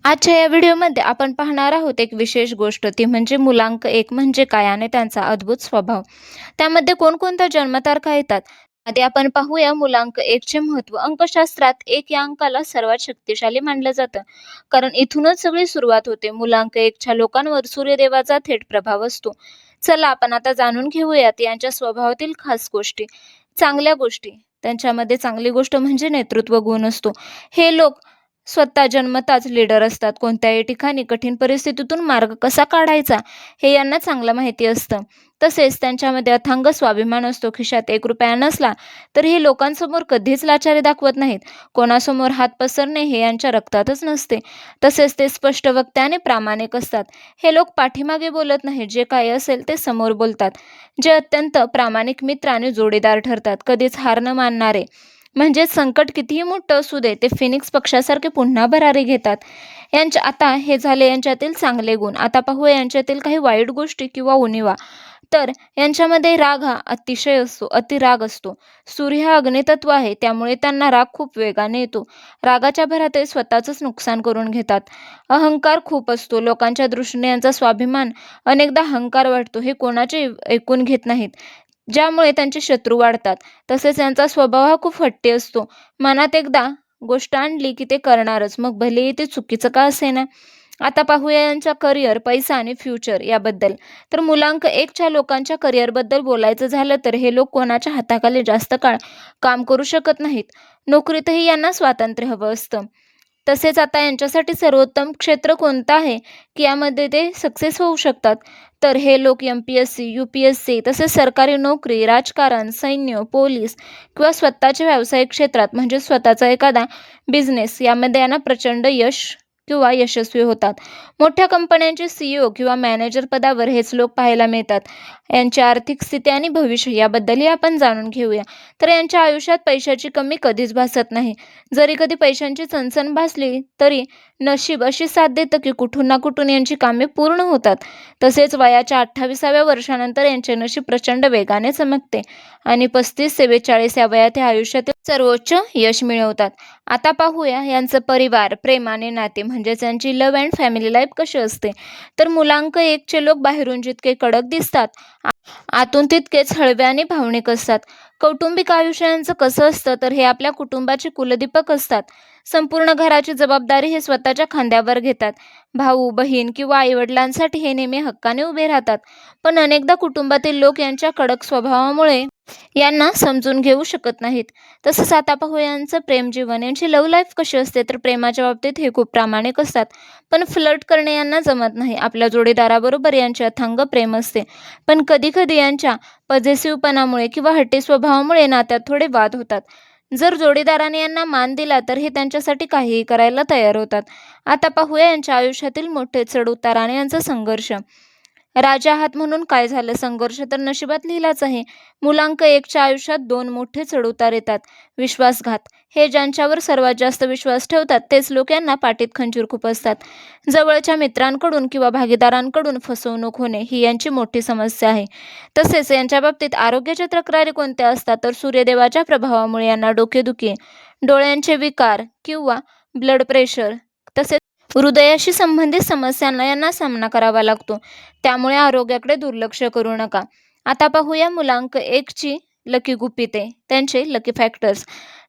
आजच्या या व्हिडिओमध्ये आपण पाहणार आहोत एक विशेष गोष्ट, ती म्हणजे मुलांक 1 म्हणजे काय आणि त्यांचा अद्भुत स्वभाव. त्यामध्ये कोणकोणत्या जन्मतारखा येतात. आधी आपण पाहूया मुलांक 1 चे महत्त्व. अंकशास्त्रात 1 या अंकाला सर्वात शक्तिशाली मानलं जातं, कारण इथूनच सगळी सुरुवात होते. मुलांक 1 च्या लोकांवर सूर्यदेवाचा थेट प्रभाव असतो. चला आपण आता जाणून घेऊयात यांच्या स्वभावातील खास गोष्टी. चांगल्या गोष्टी. त्यांच्यामध्ये चांगली गोष्ट म्हणजे नेतृत्व गुण असतो. हे लोक स्वतः जन्मताच लीडर असतात. कोणत्याही ठिकाणी कठीण परिस्थितीतून मार्ग कसा काढायचा हे यांना चांगलं माहिती असतं. तसेच त्यांच्यामध्ये अथांग स्वाभिमान असतो. खिशात ₹1 नसला तर हे लोकांसमोर कधीच लाचारी दाखवत नाहीत. कोणासमोर हात पसरणे हे यांच्या रक्तातच नसते. तसेच ते स्पष्ट वक्ते आणि प्रामाणिक असतात. हे लोक पाठीमागे बोलत नाहीत, जे काही असेल ते समोर बोलतात. जे अत्यंत प्रामाणिक मित्र आणि जोडीदार ठरतात. कधीच हार न मानणारे, म्हणजे संकट कितीही मोठं असू दे, ते फिनिक्स पक्षासारखे पुन्हा भरारी घेतात. आता हे झाले यांच्यातील चांगले गुण. आता पाहूया यांच्यातील काही वाईट गोष्टी किंवा उणिवा. तर यांच्यामध्ये राग हा अतिशय असतो, अतिराग असतो. सूर्य हा अग्नितत्व आहे, त्यामुळे त्यांना राग खूप वेगाने येतो. रागाच्या भरात ते स्वतःचंच नुकसान करून घेतात. अहंकार खूप असतो. लोकांच्या दृष्टीने यांचा स्वाभिमान अनेकदा अहंकार वाटतो. हे कोणाचे ऐकून घेत नाहीत, ज्यामुळे त्यांचे शत्रू वाढतात. तसेच यांचा स्वभाव हा खूप हट्टी असतो. मनात एकदा गोष्ट आणली की ते करणारच, मग भलेही ते चुकीचं का असेना. आता पाहूया यांचा करिअर, पैसा आणि फ्युचर याबद्दल. तर मुलांक 1 च्या लोकांच्या करिअरबद्दल बोलायचं झालं तर हे लोक कोणाच्या हाताखाली जास्त काळ काम करू शकत नाहीत. नोकरीतही यांना स्वातंत्र्य हवं असतं. तसेच आता यांच्यासाठी सर्वोत्तम क्षेत्र कोणतं आहे, की यामध्ये ते सक्सेस होऊ शकतात. तर हे लोक एम-पी-एस-सी, यू-पी-एस-सी तसेच सरकारी नोकरी, राजकारण, सैन्य, पोलीस किंवा स्वतःच्या व्यावसायिक क्षेत्रात म्हणजे स्वतःचा एखादा बिझनेस यामध्ये यांना प्रचंड यश किंवा यशस्वी होतात. मोठ्या कंपन्यांचे सीईओ किंवा मॅनेजर पदावर हेच लोक पाहायला मिळतात. यांची आर्थिक स्थिती आणि भविष्य याबद्दलही आपण जाणून घेऊया. तर यांच्या आयुष्यात पैशाची कमी कधीच भासत नाही. जरी कधी पैशांची चणचण भासली तरी नशीब अशी साथ देतं की कुठून ना कुठून यांची कामे पूर्ण होतात. तसेच वयाच्या 28व्या वर्षानंतर यांचे नशीब प्रचंड वेगाने चमकते आणि 35 ते 42 या वयात हे आयुष्यातील सर्वोच्च यश मिळवतात. आता पाहूया यांचं परिवार, प्रेम आणि नाते म्हणजेच यांची लव्ह अँड फॅमिली लाईफ कशी असते. तर मुलांक 1 चे लोक बाहेरून जितके कडक दिसतात, आतून तितकेच हळवे आणि भावनिक असतात. कौटुंबिक आयुष्य यांचं कसं असतं, तर हे आपल्या कुटुंबाचे कुलदीपक असतात. संपूर्ण घराची जबाबदारी हे स्वतःच्या खांद्यावर घेतात. भाऊ, बहीण किंवा आई-वडिलांसाठी हे नेहमी हक्काने उभे राहतात. पण अनेकदा कुटुंबातील लोक यांच्या कडक स्वभावामुळे यांना समजून घेऊ शकत नाहीत. तसंच आता पाहूया यांचं प्रेमजीवन. यांची लव्ह लाईफ कशी असते, तर प्रेमाच्या बाबतीत हे खूप प्रामाणिक असतात. पण फ्लर्ट करणे यांना जमत नाही. आपल्या जोडीदाराबरोबर यांचे अथांग प्रेम असते. पण कधी-कधी यांच्या पजेसिव्हपणामुळे किंवा हट्टी स्वभावामुळे नात्यात थोडे वाद होतात. जर जोडीदाराने यांना मान दिला तर हे त्यांच्यासाठी काहीही करायला तयार होतात. आता पाहूया यांच्या आयुष्यातील मोठे चढ-उतार आणि यांचा संघर्ष. राजा आहात म्हणून काय झालं, संघर्ष तर नशिबात लिहिलाच आहे. मुलांक 1 च्या आयुष्यात 2 मोठे चढ-उतार येतात. विश्वासघात. हे ज्यांच्यावर सर्वात जास्त विश्वास ठेवतात तेच लोक यांना पाठीत खंजीर खुपसतात. जवळच्या मित्रांकडून किंवा भागीदारांकडून फसवणूक होणे ही यांची मोठी समस्या आहे. तसेच यांच्या बाबतीत आरोग्याच्या तक्रारी कोणत्या असतात, तर सूर्यदेवाच्या प्रभावामुळे यांना डोकेदुखी, डोळ्यांचे विकार किंवा ब्लड प्रेशर तसेच हृदयाशी संबंधित समस्यांना यांना सामना करावा लागतो. त्यामुळे आरोग्याकडे दुर्लक्ष करू नका. आता पाहूया मुलांक 1 ची लकी गुपिते, त्यांचे लकी फॅक्टर्स.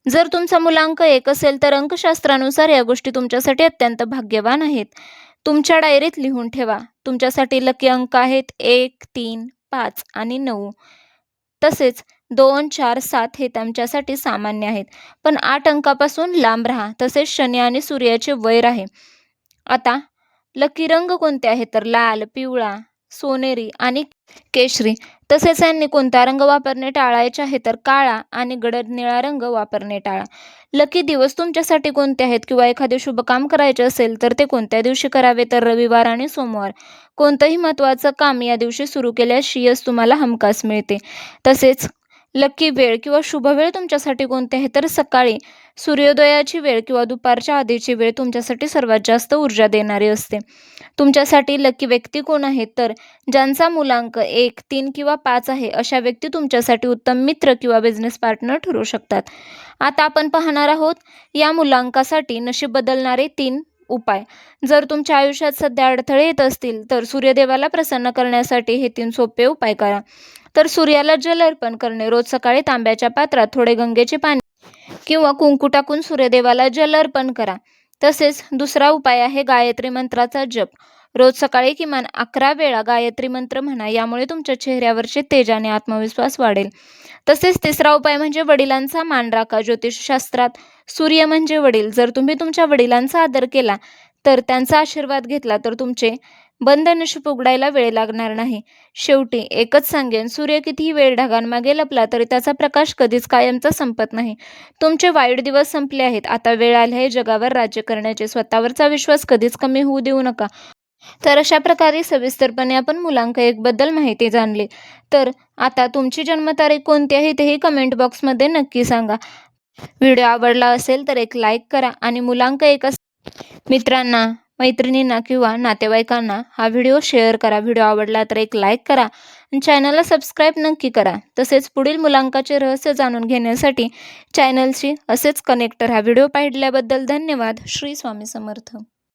जर तुमचा मुलांक 1 असेल तर अंकशास्त्रानुसार या गोष्टी तुमच्यासाठी अत्यंत भाग्यवान आहेत. तुमच्या डायरीत लिहून ठेवा. तुमच्यासाठी लकी अंक आहेत 1, 3, 5 आणि 9. तसेच 2, 4, 7 हे तुमच्यासाठी सामान्य आहेत. पण 8 अंकापासून लांब राहा. तसेच शनी आणि सूर्याचे वैर आहे. आता लकी रंग कोणते आहेत, तर लाल, पिवळा, सोनेरी आणि केशरी. तसेच यांनी कोणता रंग वापरणे टाळायचे आहे, तर काळा आणि गडद निळा रंग वापरणे टाळा. लकी दिवस तुमच्यासाठी कोणते आहेत किंवा एखादे शुभ काम करायचे असेल तर ते कोणत्या दिवशी करावे, तर रविवार आणि सोमवार. कोणतंही महत्त्वाचं काम या दिवशी सुरू केल्यास यश तुम्हाला हमखास मिळते. तसेच लकी वेळ किंवा शुभ वेळ तुमच्यासाठी कोणते आहे, तर सकाळी सूर्योदयाची वेळ किंवा दुपारच्या आधीची वेळ तुमच्यासाठी सर्वात जास्त ऊर्जा देणारी असते. तुमच्यासाठी लकी व्यक्ती कोण आहेत, तर ज्यांचा मुलांक 1, 3 किंवा 5 आहे अशा व्यक्ती तुमच्यासाठी उत्तम मित्र किंवा बिझनेस पार्टनर ठरू शकतात. आता आपण पाहणार आहोत या मुलांकासाठी नशीब बदलणारे 3 उपाय. जर तुमच्या आयुष्यात सध्या अडथळे येत असतील, तर सूर्यदेवाला प्रसन्न करण्यासाठी हे 3 सोपे उपाय करा. तर सूर्याला जल अर्पण करणे. रोज सकाळी तांब्याच्या पात्रात थोडे गंगेचे पाणी किंवा कुंकू टाकून सूर्यदेवाला जल अर्पण करा. तसेच दुसरा उपाय आहे गायत्री मंत्राचा जप. रोज सकाळी किमान 11 वेळा गायत्री मंत्र म्हणा. यामुळे तुमच्या चेहऱ्यावरचे तेज आणि आत्मविश्वास वाढेल. तसेच तिसरा उपाय म्हणजे वडिलांचा मान राखा. ज्योतिषशास्त्रात सूर्य म्हणजे वडील. जर तुम्ही तुमच्या वडिलांचा आदर केला, तर त्यांचा आशीर्वाद घेतला, तर तुमचे बंद नशीब उघडायला वेळ लागणार नाही. शेवटी एकच सांगेन, सूर्य कितीही वेळ ढगांमागे लपला तरी त्याचा प्रकाश कधीच कायमचा संपत नाही. तुमचे वाईट दिवस संपले आहेत. आता वेळ आली आहे जगावर राज्य करण्याची. स्वतःवरचा विश्वास कधीच कमी होऊ देऊ नका. तर अशा प्रकारे सविस्तरपणे आपण मुलांक 1 बद्दल माहिती जाणली. तर आता तुमची जन्मतारीख कोणती आहे तेही कमेंट बॉक्समध्ये नक्की सांगा. व्हिडिओ आवडला असेल तर एक लाईक करा आणि मुलांक 1 मित्रांना, मैत्रिणींना किंवा नातेवाईकांना हा व्हिडिओ शेअर करा. व्हिडिओ आवडला तर एक लाईक करा आणि चॅनलला सबस्क्राईब नक्की करा. तसेच पुढील मुलांकाचे रहस्य जाणून घेण्यासाठी चॅनलशी असेच कनेक्ट राहा. व्हिडिओ पाहिल्याबद्दल धन्यवाद. श्री स्वामी समर्थ.